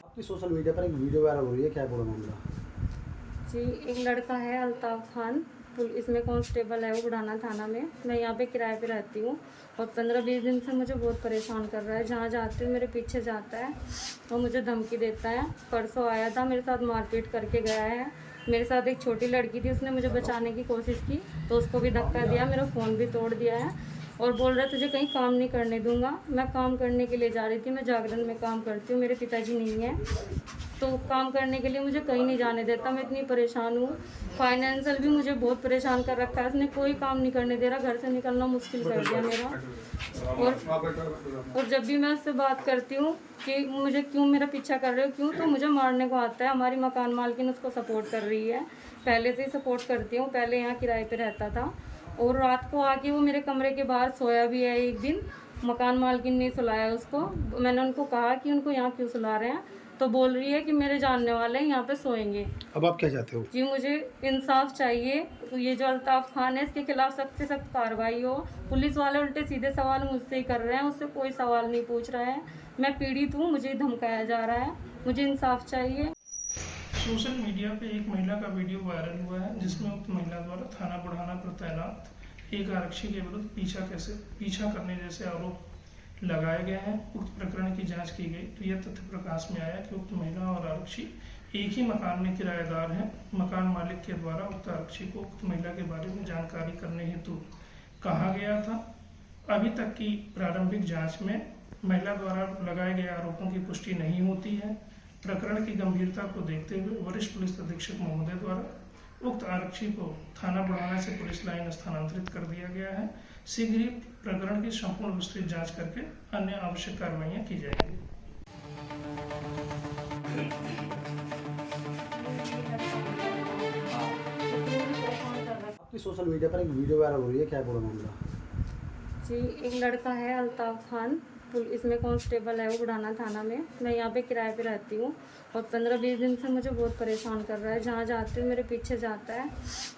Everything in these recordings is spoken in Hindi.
आपकी सोशल मीडिया पर एक वीडियो वायरल हो रही है, क्या पूरा मामला? जी, एक लड़का है अल्ताफ़ खान, इसमें कांस्टेबल है वो बुढ़ाना थाना में। मैं यहाँ पे किराए पे रहती हूँ और 15-20 दिन से मुझे बहुत परेशान कर रहा है। जहाँ जाती हूँ मेरे पीछे जाता है और मुझे धमकी देता है। परसों आया था, मेरे साथ मारपीट करके गया है। मेरे साथ एक छोटी लड़की थी, उसने मुझे बचाने की कोशिश की तो उसको भी धक्का दिया, मेरा फ़ोन भी तोड़ दिया है और बोल रहा है तुझे कहीं काम नहीं करने दूंगा। मैं काम करने के लिए जा रही थी, मैं जागरण में काम करती हूँ, मेरे पिताजी नहीं हैं तो काम करने के लिए मुझे कहीं नहीं जाने देता। मैं इतनी परेशान हूँ, फाइनेंशियल भी मुझे बहुत परेशान कर रखा है। उसने कोई काम नहीं करने दे रहा, घर से निकलना मुश्किल कर दिया मेरा। और जब भी मैं उससे बात करती हूँ कि मुझे क्यों मेरा पीछा कर रहे हो, क्यों, तो मुझे मारने को आता है। हमारी मकान मालकिन उसको सपोर्ट कर रही है, पहले से ही सपोर्ट करती हूँ। पहले यहाँ किराए पे रहता था और रात को आके वो मेरे कमरे के बाहर सोया भी है। एक दिन मकान मालकिन ने सुलाया उसको। मैंने उनको कहा कि उनको यहाँ क्यों सुला रहे हैं, तो बोल रही है कि मेरे जानने वाले हैं यहाँ पे सोएंगे। अब आप क्या चाहते हो? जी, मुझे इंसाफ चाहिए। ये जो अल्ताफ़ खान है इसके खिलाफ सख्त से सख्त कार्रवाई हो। पुलिस वाले उल्टे सीधे सवाल मुझसे ही कर रहे हैं, उससे कोई सवाल नहीं पूछ रहा है। मैं पीड़ित हूँ, मुझे धमकाया जा रहा है, मुझे इंसाफ चाहिए। सोशल मीडिया पे एक महिला का वीडियो वायरल हुआ है जिसमें उक्त महिला द्वारा थाना बुढ़ाना पर तैनात एक आरक्षी के विरुद्ध पीछा करने जैसे आरोप लगाए गए हैं। उक्त प्रकरण की जांच की गई तो यह तथ्य प्रकाश में आया कि उक्त महिला और आरक्षी एक ही मकान में किराएदार हैं। मकान मालिक के द्वारा उक्त आरक्षी को उक्त महिला के बारे में जानकारी करने हेतु कहा गया था। अभी तक की प्रारंभिक जांच में महिला द्वारा लगाए गए आरोपों की पुष्टि नहीं होती है। प्रकरण की गंभीरता को देखते हुए वरिष्ठ पुलिस अधीक्षक महोदय द्वारा उक्त आरक्षी को थाना बुढ़ाना से पुलिस लाइन स्थानांतरित कर दिया गया है। शीघ्र ही प्रकरण की संपूर्ण विस्तृत जांच करके अन्य आवश्यक कार्रवाइयां की जाएंगी। आपकी सोशल मीडिया पर एक वीडियो वायरल हो रही है, क्या पूरा मामला? जी, एक लड़का है अल्ताफ़ खान, इसमें कांस्टेबल है वो बुढ़ाना थाना में। मैं यहाँ पे किराए पे रहती हूँ और 15-20 दिन से मुझे बहुत परेशान कर रहा है। जहाँ जाती हूँ मेरे पीछे जाता है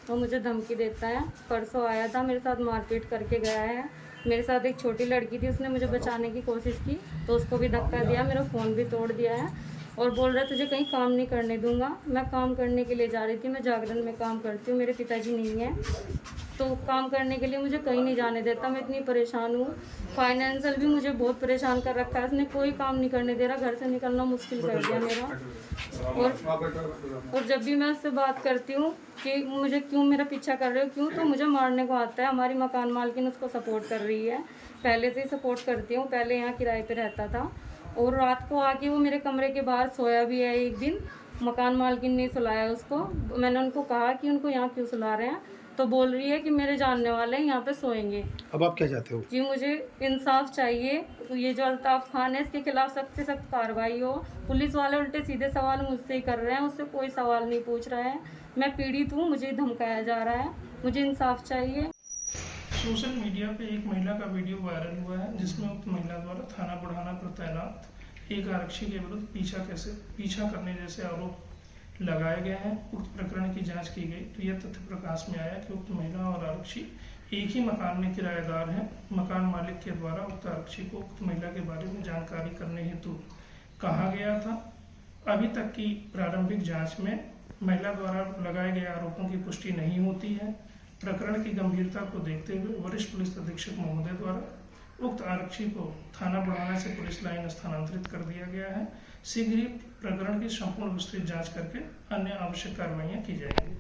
और मुझे धमकी देता है। परसों आया था, मेरे साथ मारपीट करके गया है। मेरे साथ एक छोटी लड़की थी, उसने मुझे बचाने की कोशिश की तो उसको भी धक्का दिया, मेरा फ़ोन भी तोड़ दिया है और बोल रहा है तुझे कहीं काम नहीं करने दूंगा। मैं काम करने के लिए जा रही थी, मैं जागरण में काम करती हूँ, मेरे पिताजी नहीं हैं तो काम करने के लिए मुझे कहीं नहीं जाने देता। मैं इतनी परेशान हूँ, फाइनेंशियल भी मुझे बहुत परेशान कर रखा है। उसने कोई काम नहीं करने दे रहा, घर से निकलना मुश्किल कर दिया मेरा। और जब भी मैं उससे बात करती हूँ कि मुझे क्यों मेरा पीछा कर रहे हो, क्यों, तो मुझे मारने को आता है। हमारी मकान मालकिन उसको सपोर्ट कर रही है, पहले से ही सपोर्ट करती हूँ। पहले यहाँ किराए पे रहता था और रात को आके वो मेरे कमरे के बाहर सोया भी है। एक दिन मकान मालकिन ने सुलाया उसको। मैंने उनको कहा कि उनको यहाँ क्यों सुला रहे हैं, तो बोल रही है कि मेरे जानने वाले हैं यहाँ पे सोएंगे। अब आप क्या चाहते हो? जी, मुझे इंसाफ चाहिए। ये जो अल्ताफ़ खान है इसके खिलाफ सख्त से सख्त कार्रवाई हो। पुलिस वाले उल्टे सीधे सवाल मुझसे ही कर रहे हैं, उससे कोई सवाल नहीं पूछ रहा है। मैं पीड़ित हूँ, मुझे धमकाया जा रहा है, मुझे इंसाफ चाहिए। सोशल मीडिया पे एक महिला का वीडियो वायरल हुआ है जिसमें उक्त महिला द्वारा थाना बुढ़ाना पर तैनात एक आरक्षी के विरुद्ध पीछा करने जैसे आरोप लगाए गए हैं। उक्त प्रकरण की जांच की गई तो यह तथ्य प्रकाश में आया कि उक्त महिला और आरक्षी एक ही मकान में किराएदार हैं। मकान मालिक के द्वारा उक्त आरक्षी को उक्त महिला के बारे में जानकारी करने हेतु कहा गया था। अभी तक की प्रारंभिक जांच में महिला द्वारा लगाए गए आरोपों की पुष्टि नहीं होती है। प्रकरण की गंभीरता को देखते हुए वरिष्ठ पुलिस अधीक्षक महोदय द्वारा उक्त आरक्षी को थाना बुढ़ाना से पुलिस लाइन स्थानांतरित कर दिया गया है। शीघ्र ही प्रकरण की संपूर्ण विस्तृत जांच करके अन्य आवश्यक कार्रवाइयां की जाएंगी।